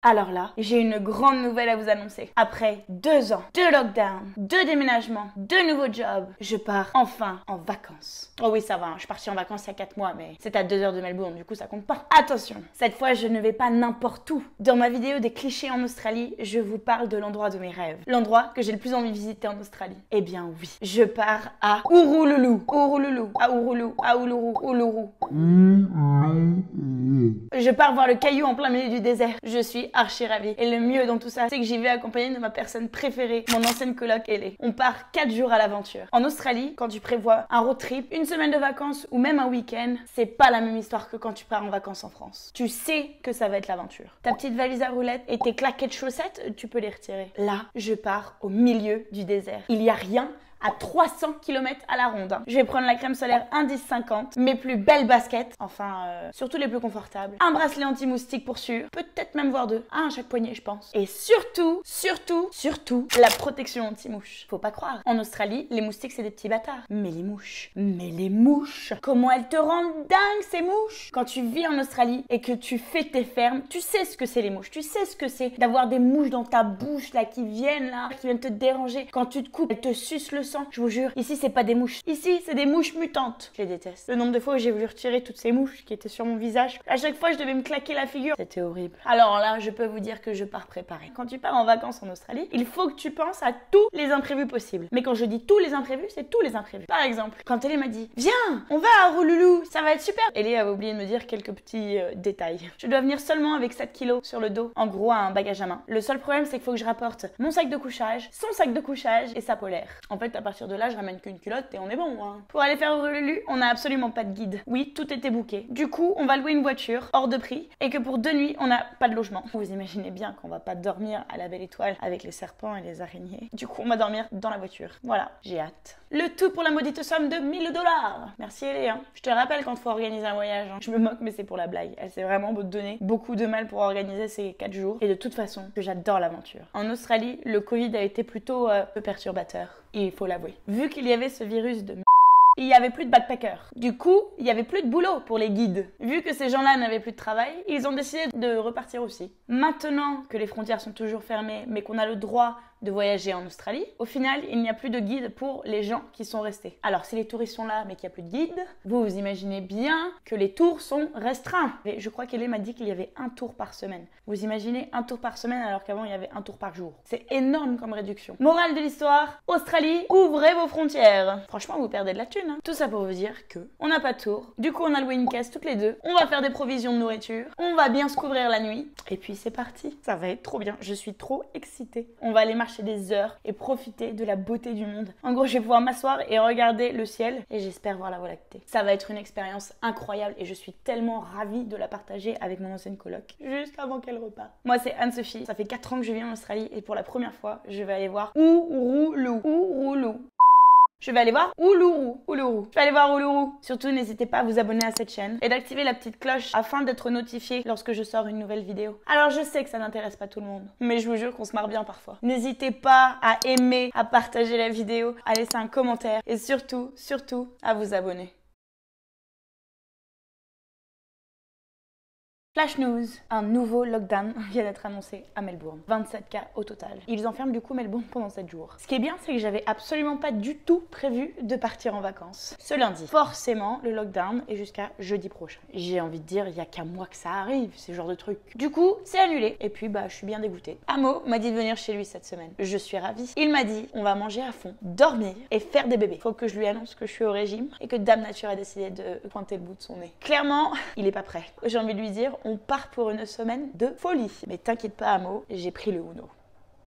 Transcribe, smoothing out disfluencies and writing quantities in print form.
Alors là, j'ai une grande nouvelle à vous annoncer. Après 2 ans, 2 lockdowns, 2 déménagements, 2 nouveaux jobs, je pars enfin en vacances. Oh oui, ça va, je suis partie en vacances il y a 4 mois, mais c'est à 2 heures de Melbourne, du coup ça compte pas. Attention, cette fois je ne vais pas n'importe où. Dans ma vidéo des clichés en Australie, je vous parle de l'endroit de mes rêves. L'endroit que j'ai le plus envie de visiter en Australie. Eh bien oui, je pars à Urululu. Urululu, à Urulu, à Uluru, Uluru. Je pars voir le caillou en plein milieu du désert. Je suis archi ravie. Et le mieux dans tout ça, c'est que j'y vais accompagnée de ma personne préférée, mon ancienne coloc Ellie. On part 4 jours à l'aventure. En Australie, quand tu prévois un road trip, une semaine de vacances ou même un week-end, c'est pas la même histoire que quand tu pars en vacances en France. Tu sais que ça va être l'aventure. Ta petite valise à roulettes et tes claquettes de chaussettes, tu peux les retirer. Là, je pars au milieu du désert. Il y a rien à 300 km à la ronde. Je vais prendre la crème solaire Indice 50, mes plus belles baskets, surtout les plus confortables, un bracelet anti-moustique pour sûr, peut-être même voir 2, un à chaque poignet je pense. Et surtout, la protection anti-mouche. Faut pas croire, en Australie, les moustiques c'est des petits bâtards. Mais les mouches, comment elles te rendent dingue ces mouches? Quand tu vis en Australie et que tu fais tes fermes, tu sais ce que c'est les mouches, tu sais ce que c'est d'avoir des mouches dans ta bouche là qui viennent te déranger. Quand tu te coupes, elles te sucent le sang, je vous jure. Ici c'est pas des mouches, ici c'est des mouches mutantes. Je les déteste. Le nombre de fois où j'ai voulu retirer toutes ces mouches qui étaient sur mon visage, à chaque fois je devais me claquer la figure. C'était horrible. Alors là, je peux vous dire que je pars préparée. Quand tu pars en vacances en Australie, il faut que tu penses à tous les imprévus possibles. Mais quand je dis tous les imprévus, c'est tous les imprévus. Par exemple, quand Ellie m'a dit viens, on va à Urululu, ça va être super. Ellie avait oublié de me dire quelques petits détails. Je dois venir seulement avec 7 kilos sur le dos, en gros un bagage à main. Le seul problème c'est qu'il faut que je rapporte mon sac de couchage, son sac de couchage et sa polaire. En fait, à partir de là, je ramène qu'une culotte et on est bon. Pour aller faire Urululu, on n'a absolument pas de guide. Oui, tout était booké. Du coup, on va louer une voiture hors de prix et que pour 2 nuits, on n'a pas de logement. Vous imaginez bien qu'on va pas dormir à la Belle Étoile avec les serpents et les araignées. Du coup, on va dormir dans la voiture. Voilà, j'ai hâte. Le tout pour la maudite somme de 1000 $. Merci Ellie. Je te rappelle quand il faut organiser un voyage. Je me moque, mais c'est pour la blague. Elle s'est vraiment donné beaucoup de mal pour organiser ces 4 jours. Et de toute façon, que j'adore l'aventure. En Australie, le Covid a été plutôt peu perturbateur. Il faut l'avouer. Vu qu'il y avait ce virus de il n'y avait plus de backpackers. Du coup, il n'y avait plus de boulot pour les guides. Vu que ces gens-là n'avaient plus de travail, ils ont décidé de repartir aussi. Maintenant que les frontières sont toujours fermées, mais qu'on a le droit de voyager en Australie, au final, il n'y a plus de guide pour les gens qui sont restés. Alors, si les touristes sont là, mais qu'il n'y a plus de guide, vous imaginez bien que les tours sont restreints. Et je crois qu'Ellie m'a dit qu'il y avait 1 tour par semaine. Vous imaginez 1 tour par semaine alors qu'avant, il y avait 1 tour par jour. C'est énorme comme réduction. Morale de l'histoire, Australie, ouvrez vos frontières. Franchement, vous perdez de la thune. Tout ça pour vous dire que on n'a pas de tour. Du coup, on a loué une caisse toutes les deux. On va faire des provisions de nourriture. On va bien se couvrir la nuit. Et puis, c'est parti. Ça va être trop bien. Je suis trop excitée. On va aller marcher des heures et profiter de la beauté du monde. En gros, je vais pouvoir m'asseoir et regarder le ciel et j'espère voir la Voie lactée. Ça va être une expérience incroyable et je suis tellement ravie de la partager avec mon ancienne coloc juste avant qu'elle reparte. Moi, c'est Anne-Sophie. Ça fait 4 ans que je vis en Australie et pour la première fois, je vais aller voir Urulu. Je vais aller voir Uluru. Je vais aller voir Uluru. Surtout, n'hésitez pas à vous abonner à cette chaîne et d'activer la petite cloche afin d'être notifié lorsque je sors une nouvelle vidéo. Alors, je sais que ça n'intéresse pas tout le monde, mais je vous jure qu'on se marre bien parfois. N'hésitez pas à aimer, à partager la vidéo, à laisser un commentaire et surtout, à vous abonner. Flash news, un nouveau lockdown vient d'être annoncé à Melbourne. 27 cas au total. Ils enferment du coup Melbourne pendant 7 jours. Ce qui est bien, c'est que j'avais absolument pas du tout prévu de partir en vacances ce lundi. Forcément, le lockdown est jusqu'à jeudi prochain. J'ai envie de dire, il y a qu'à moi que ça arrive, ce genre de truc. Du coup, c'est annulé. Et puis, je suis bien dégoûtée. Amo m'a dit de venir chez lui cette semaine. Je suis ravie. Il m'a dit, on va manger à fond, dormir et faire des bébés. Faut que je lui annonce que je suis au régime et que Dame Nature a décidé de pointer le bout de son nez. Clairement, il est pas prêt. J'ai envie de lui dire, on part pour une semaine de folie. Mais t'inquiète pas, Amo, j'ai pris le Uno.